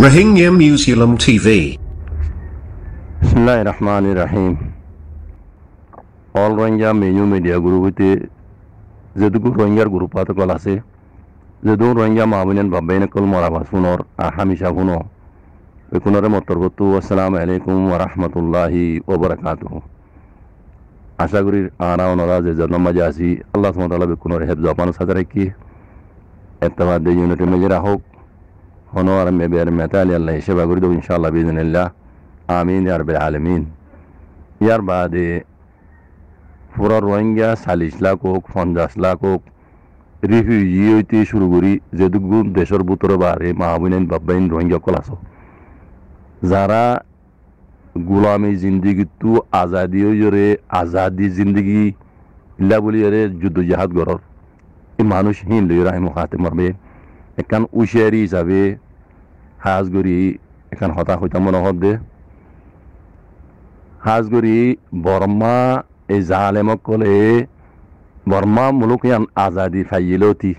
Rohingya Museum TV. Bismillahirrahmanirrahim. All Rohingya Menu Media Group তে যেটুকু রোহিঙ্গার group আছে call আছে যেদু রোহিঙ্গা মাহবুনেন বাবাইন কল মরাবাস ফুনর হামিশা ফুনো কোনরে মতরবতু আসসালামু আলাইকুম ওয়া রাহমাতুল্লাহি ওয়া বারাকাতুহু। আশা করি আনা ওনারা যে জন্মাজে আসি আল্লাহ সুবহানাহু ওয়া তাআলা বেকুনরে হেফজ আপানো সাথে রাখি এতবাদ দে ইউনিটি মেজরা হোক হনর মেবের মেতালি আল্লাহ সেবা করি দেব ইনশাআল্লাহ বিইজনিল্লাহ আমিন ইয়া রাব্বিল আলামিন। ইয়ার বাদে পুরা রোহিঙ্গা 40 লাখ হোক 50 লাখ হোক রিফিউজি হইতে শুরু করি যেটুকু দেশের ভিতরে বারে মাহবুনেন বাবাইন রোহিঙ্গা কল আছে যারা গোলামি জিন্দগি তু আজাদি হইরে আজাদি জিন্দগি ইল্লা বলি এর যুদ্ধ জাহাদ গরর এই মানুষ হিন লই রাহিম খাতে মারবে একান উশারি হিসাবে হাজগরি এখান হতা হইতা মনে হদে হাজগরি বর্মা এই জালেমক কলে বর্মা মুলুক আজাদি ফাইলতি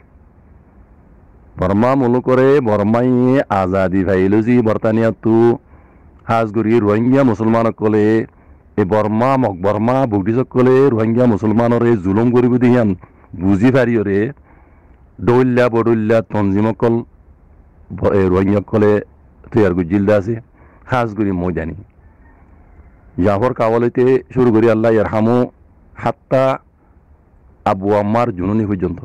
বর্মা মুলুকরে বর্মাই আজাদি ফাইলজি বর্তানিয়া তু হাজগরি রোহিঙ্গা মুসলমান কলে এই বর্মা বর্মা বুগডিস কলে রোহিঙ্গা মুসলমানরে জুলুম করিব দিয়ান বুঝি পারিয়রে দৌল্লা বডুল্লা তঞ্জিমকল রোহিঙ্গা কলে তৈয়ার গুজিলদা আছে হাজগরি ময়দানি জাফর কাওয়ালিতে শুরু করি আল্লাহ ইয়ারহামু হাত্তা আবু আম্মার জুনুনি পর্যন্ত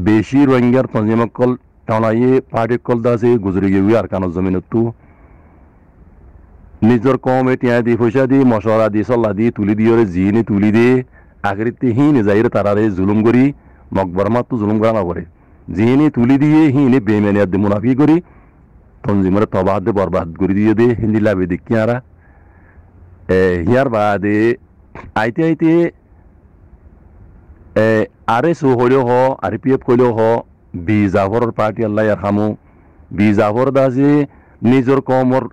বেশি রোহিঙ্গার তঞ্জিমকল টানাইয়ে পার্টিকল দাসে গুজরি গিয়ে আর কানো জমিনতু নিজের কমে টিয়া দি পয়সা দি মশলা দি চল্লা দি তুলি দিয়ে জিনে তুলি দিয়ে আগরিতে হিনে যাইরে তারারে জুলুম করি মকবরমা তো জুলুম করা না করে জিনে তুলি দিয়ে হিনে বেমেনিয়াদ মুনাফি করি তঞ্জিমের তবাদ বরবাদ করে দিয়ে দে হিন্দি লাভে দেখি আরা হিয়ার বাদে আইতে আইতে RSO হইলেও হ RPF হইলেও হ বি জাফরের পার্টি আল্লাহ ইয়ারহামু বি জাফর দাসে নিজের কমর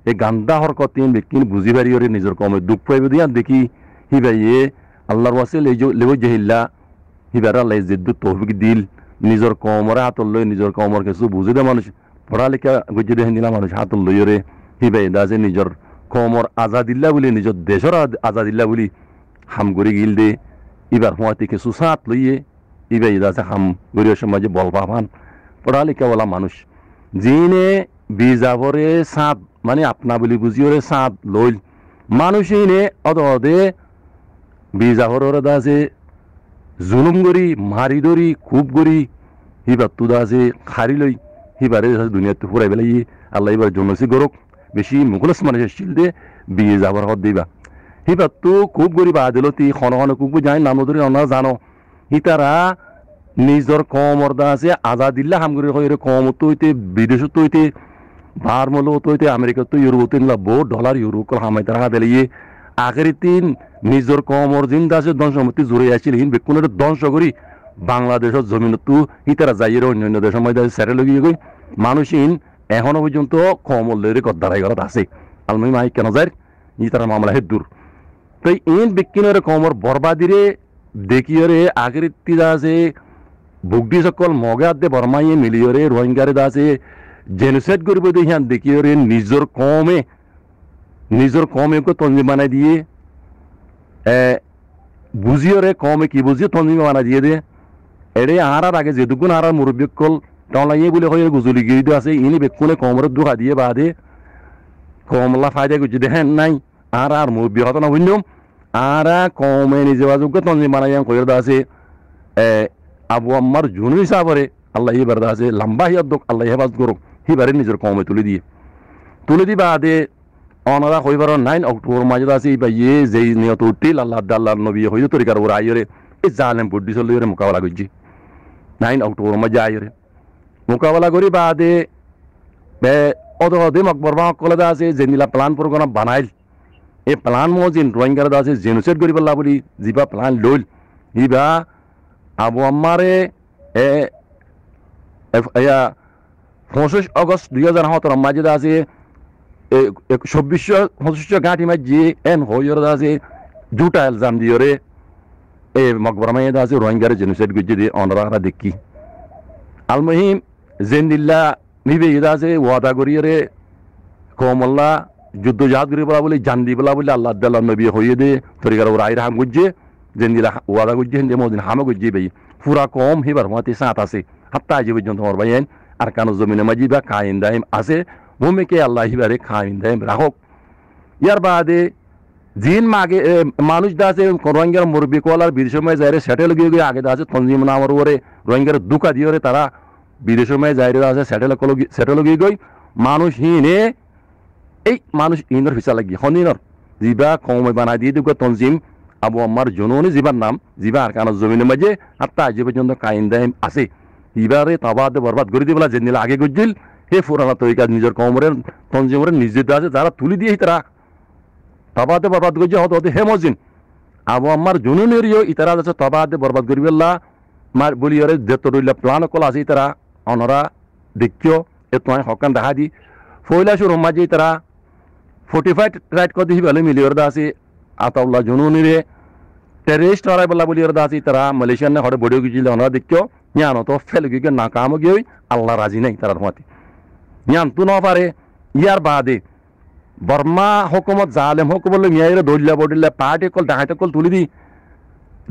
এই গান্দা হরকতিন বেকিন বুঝি পারি ওরে নিজের কমে দুঃখ পাইবে দিয়া দেখি হিবাইয়ে আল্লাহর ওয়াসে লেব জহিল্লা হিবার আল্লাহ জিদ্দু তৌফিক দিল নিজের কমরে হাতল লই নিজের কমর কিছু বুঝি দে মানুষ পড়ালেখা গুজি দে হিন্দিলা মানুষ হাতল লই ওরে হিবাই দাসে নিজের কমর আজাদিল্লা বলি নিজের দেশের আজাদিল্লা বলি হাম গড়ি গিল দে এবার হওয়াতে কিছু সাত লইয়ে ইবাই দাসে হাম গড়ির সমাজে বল পাবান পড়ালেখাওয়ালা মানুষ যিনে বিজাবরে সাত মানে আপনা বলি বুঝিওরে সাত লইল মানুষ ইনে অদে বিজাবরের দাসে জুলুম গড়ি মারি দরি খুব গড়ি হিবার তু দাসে খারি লই হিবারে দুনিয়াতে ফুরাই বেলাই আল্লাহ এবার জন্মসি গরক বেশি মুখলস মানুষের শিল দে বিয়ে যাবার হদ দিবা হিবার তো খুব গরিব আদিলতি খন খন খুব যাই নাম ধরে অনা জানো হিতারা নিজের কমর দা আছে আজাদিল্লা হামগুড়ি হয়ে কমত হইতে বিদেশত হইতে ভারমলত হইতে আমেরিকাত ইউরোপত বহুত ডলার ইউরো কল হামাই তারা বেলিয়ে আখেরি তিন নিজের কমর জিন্দা আছে ধ্বংসমতি জোরে আসছিল হিন বেকুনের ধ্বংস করি বাংলাদেশের জমিনতো হিতারা যাইয়ের অন্যান্য দেশের মধ্যে সেরে লগিয়ে গই মানুষহীন এখনো পর্যন্ত কমল লেরে গদ্দারাই ঘরত আছে আলমি মাই কেন যায় ই তারা মামলা হেদুর তো ইন বিকিনের কমর বরবাদিরে দেখিয়রে আগের তিদা আছে বুগডি সকল মগা দে বর্মাইয়ে মিলিয়রে রোহিঙ্গারে দাসে জেনোসাইড করব দেখিয়ান দেখিয়রে নিজের কমে তঞ্জিম বানাই দিয়ে বুঝিয়রে কমে কি বুঝিয়ে তঞ্জিম বানাই দিয়ে দে এড়ে আর আগে যেটুকুন আর মুরব্বী কল টলাইয়ে বলে হয়ে গুজলি গিয়ে আছে ইনি বেকুনে কমর দুঃখা দিয়ে বাদে কমলা ফায়দা করছে দেখেন নাই আর মুরব্বী হতো না বুঝলাম আর কমে নিজে বাজুক তঞ্জিম বানাই কইর আছে আবু আম্মার জুন হিসাবরে আল্লাহ এবার আছে লম্বা হিয়ার দোক আল্লাহ হেফাজ করুক হিবারে নিজের কমে তুলে দি বাদে অনারা হইবার 9 অক্টোবর মাঝে আছে বা ইয়ে যেই নিয়ত উঠিল আল্লাহ আল্লাহ নবী হইতে তরিকার ওর আইরে এই জালেম বুদ্ধি চলে মোকাবেলা করছি 9 অক্টোবর মাঝে আইরে মোকাবেলা করি বাদে অদে মকবরমা কলে আছে যেনিলা প্লান প্রোগ্রাম বানাইল এই প্লান মজিন রোহিঙ্গার আছে জেনোসাইড করি পেলা বলি যা প্লান লইল ইবা আবু আম্মারে 25 আগস্ট 2017 মাঝে আছে 2600 গাঁঠি মাঝে এন হইর আছে দুটা এলজাম দিয়রে এই মকবরমা আছে রোহিঙ্গারে জেনোসাইড করছে দিয়ে অনরা দেখি আলমহিম জেন্দিল্লা নিবে ইদা আছে ওয়াদা করিয়ে কমল্লা যুদ্ধ জাহাজ করি বলা বলি জান্দি বলা বলি আল্লাহ আল্লাহ নবী হইয়ে দে তরিকার ওরা আইরা হাম গুজে যেন দিলা ওয়াদা গুজে হিন্দে মদিন হামা গুজে ভাই পুরা কম হিবার মতে সাত আছে হাত্তা আজ পর্যন্ত আমার ভাইয়েন আর কানো জমিনে মাঝি বা খাইন দাইম আছে ভূমিকে আল্লাহ হিবারে খাইন দাইম রাখক ইয়ার বাদে জিন মাগে মানুষ দা আছে রোহিঙ্গার মুরব্বী কোয়ালার বিদেশের মাঝে যাই সেটেল গিয়ে আগে দা আছে তঞ্জিম নামার ওরে রোহিঙ্গার দুকা দিয়ে তারা বিদেশের মাঝে যাই আছে সেটেল গিয়ে গই মানুষ হিনে এই মানুষ ইন্দর ফিসা লাগি হনিনর জিবা কমে বানাই দিয়ে দুকা তঞ্জিম আবু আম্মার জননী জিবার নাম জিবা আর কানো জমিনের মাঝে হাত্তা আজ পর্যন্ত কাইন দাইম আছে ইবারে তাবাদ বরবাদ করে দিবলা যে নিলে আগে গজিল হে ফুরানা তরিকা নিজের কমরের তঞ্জিমরের নিজে আছে যারা তুলি দিয়ে তারা তবাদে বরবাদ গজে হতে হতে হে মজিন আবু আম্মার জুনুনেরিও ইতারা আছে তবাদে বরবাদ করিবেল্লা মার বলিয়রে যেতরইলা প্লান কল আছে তারা অনরা দেখিও এ তোমায় হকান দেখা দি ফয়লা শুরু মাঝে তারা 45 রাইট কদি হিবালে মিলিয়র দা আছে আতাউল্লাহ জুনুনিরে টেররিস্ট হরাই বলা বলিয়র দা আছে তারা মালয়েশিয়ান না হরে বডিও গিজিল অনরা দেখিও জ্ঞান তো ফেল গিয়ে নাকাম গিয়ে আল্লাহ রাজি নাই তারা হতে জ্ঞান তো না পারে ইয়ার বাদে বর্মা হুকুমত জালেম হুকুমত মিয়াইরে দৈল্লা বডিল্লা পার্টি কল ডাকাইতে কল তুলি দি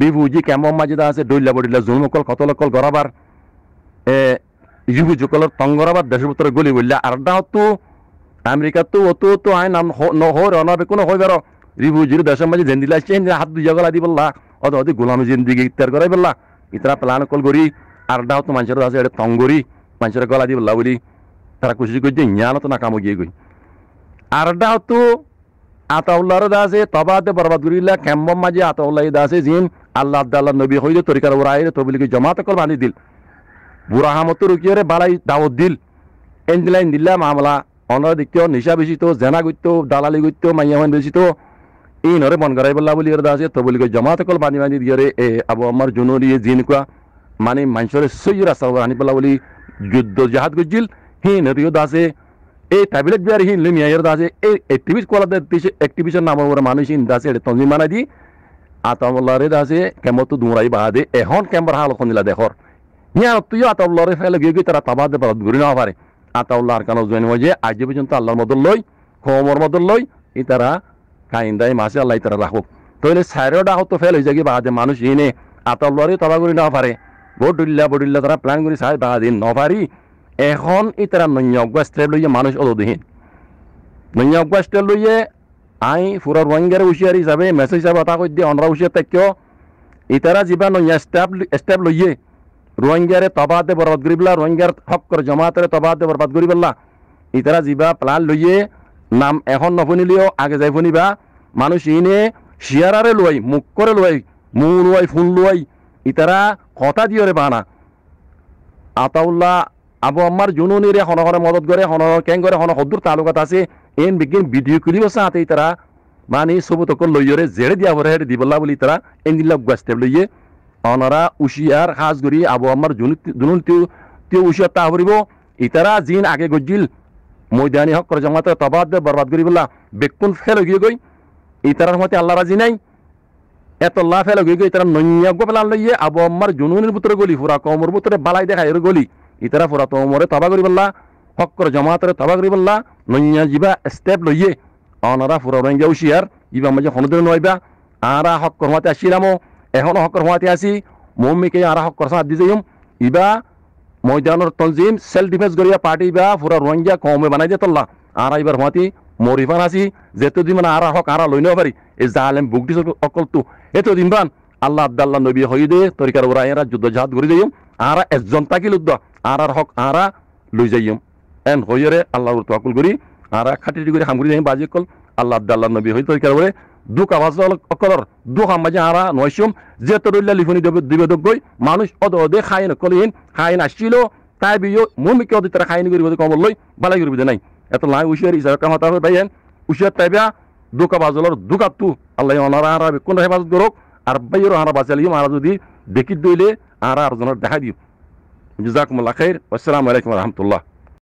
রিফিউজি ক্যাম্প মাঝে আছে দৈল্লা বডিল্লা জুলম কল কতল কল গরাবার রিফিউজি কলর তঙ্গরাবার দেশের ভিতরে গলি বললা আর তো আমেরিকা তো অত তো আইন নহর অনাবে কোনো হই বেরো রিফিউজির দেশের মাঝে জেন্দিলা আসছে হাত দুই জায়গা দি বললা অত অতি গোলামি জিন্দিগি ইত্যার করাই বললা ইতরা প্লান কল করি আর তো মানুষের আছে এটা তঙ্গরি মানুষের গলা দি বললা বলি তারা কুশি করছে জ্ঞানত না কামো গিয়ে গই আর তো আতাউল্লাহর দাসে তবাদে বরবাদ করিলা ক্যাম্বম মাঝে আতাউল্লাহ দাসে জিন আল্লাহ আল্লাহ নবী হইলে তরিকার ওরাইরে তবলিকে জমাত কল বাঁধি দিল বুড়া হামত রুকিয়ে বালাই দাওয়াত দিল এনদিলাইন দিল্লা মামলা অনরা দেখতেও নিশা বেশি তো জেনা করতো দালালি করতো মাইয়ামান বেশি তো এই নরে মন করাই বললা বলি দাসে তবলিকে জমাত কল বাঁধি বাঁধি দিয়ে এ আবু আমার জুনুরি জিন কুয়া মানে মানুষের সই রাস্তা আনি বললা বলি যুদ্ধ জাহাজ গজিল হি নরিও দাসে এই ট্যাবলেট বিয়ার হিন লিমিয়ার দাসে এই অ্যাক্টিভিস্ট কোলাদের দেশে অ্যাক্টিভিশন নাম ওরা মানুষ হিন দাসে এটা তঞ্জিম মানা দি আতাউল্লাহরে দাসে কেমত দুরাই বাদে এখন কেমবার হাল খনিলা দেখর ইয়া তুই আতাউল্লাহরে ফেলে গিয়ে তারা তাবাদে বরবাদ করি না পারে আতাউল্লাহর কানো জয়েন হয়ে আজ পর্যন্ত আল্লাহর মদল লই খমর মদল লই ই তারা কাইন্দাই মাসে আল্লাহ তারা রাখুক তাহলে সাইরোডা হতো ফেল হয়ে যায় বাদে মানুষ হিনে আতাউল্লাহরে তাবা করি না পারে বডিল্লা তারা প্ল্যান করি সাই বাদিন ন পারি এখন ইতারা নৈয়জ্ঞ স্টেপ লইয়ে মানুষ অদহীন নৈয়জ্ঞ স্টেপ লইয়ে আই ফুরা রোহিঙ্গার হুঁশিয়ার হিসাবে মেসেজ হিসাবে কথা কই দিয়ে অনরা হুঁশিয়ার থাকো ইতারা যা নৈয়া স্টেপ লইয়ে রোহিঙ্গারে তবাদে বরবাদ করি পেলা রোহিঙ্গার হকর জমাতের তবাদে বরবাদ করি পেলা ইতারা যা প্লান লইয়ে নাম এখন নফুনিলেও আগে যাই ফুনিবা মানুষ ইনে শিয়ারারে লই মুখ করে লই মু লই ফোন লই ইতারা কথা দিয়ে বানা আতাউল্লাহ আবু আম্মার জুনুনিরে হনহরে মদত করে হনহর কেং করে হন হদ্দুর তালুকাত আছে এন বিজ্ঞান ভিডিও করিব সাথে তারা মানে সবুতক লইয়রে জেড়ে দিয়া ভরে হেড়ে দিবল্লা বলি তারা এনদিল্লা গাছতে লইয়ে অনারা উশিয়ার হাজ করি আবু আম্মার জুনুন তিও উশিয়ার তা হরিব ইতারা জিন আগে গজিল ময়দানি হক করে জমাতে তবাদ বরবাদ করি বললা বেকুন ফেল গিয়ে গই ইতারার মতে আল্লাহ রাজি নাই এত লা ফেল গিয়ে গই তারা নৈয়াজ্ঞ প্লান লইয়ে আবু আম্মার জুনুনের ভিতরে গলি ফুরা কমর ভিতরে বালাই দেখা এর গলি ইতারা ফুরা তোমরে তবা করি বললা হক করে জমাতের তবা করি বললা নৈয়া যিবা স্টেপ লইয়ে অনারা ফুরা রোহিঙ্গা উশিয়ার ইবা মাঝে হনদের নইবা আরা হক করমাতে আসিলামো এখন হক করমাতে আসি মম্মিকে আরা হক করসা দি যাইম ইবা ময়দানের তনজিম সেলফ ডিফেন্স করিয়া পার্টি বা ফুরা রোহিঙ্গা কমে বানাই দিয়ে তল্লা আরা এবার হমাতি মরিফান আসি যেহেতু দিন মানে আরা হক আরা লই নেওয়া পারি এই জালেম বুকটি অকল তো এত দিন বান আল্লাহ আব্দাল্লাহ নবী হই দে তরিকার ওরা এরা যুদ্ধ জাহাজ করে যাইম আরা একজন তাকিল উদ্দ আরার হক আরা লই যাইম এন হইরে আল্লাহর তাওয়াক্কুল করি আরা খাটিটি করে হামগুরি যাইম বাজি কল আল্লাহ আব্দাল্লাহ নবী হই তরিকার ওরে দুঃখ আওয়াজ অকলর দুঃখ মাঝে আরা নয়সুম যে তরুল্লা লিখনি দিবে দগই মানুষ অদে খাইন কলিন খাইন আসছিল তাই বিও মুমিকে অদি তারা খাইনি করিব কমল লই বালাই করিব নাই এত লাই উশিয়ার ইসার কাম হতা হবে ভাইয়েন উশিয়ার তাইবা দুঃখ বাজলর দুঃখাতু আল্লাহ অনারা আরা কোন হেফাজত করক আর বাইর আরা বাঁচালিম আরা যদি দেখি দইলে আরা আরজনের দেখা দিও জাযাকুমুল্লাহ খাইর আসসালামু আলাইকুম ওয়া রাহমাতুল্লাহ।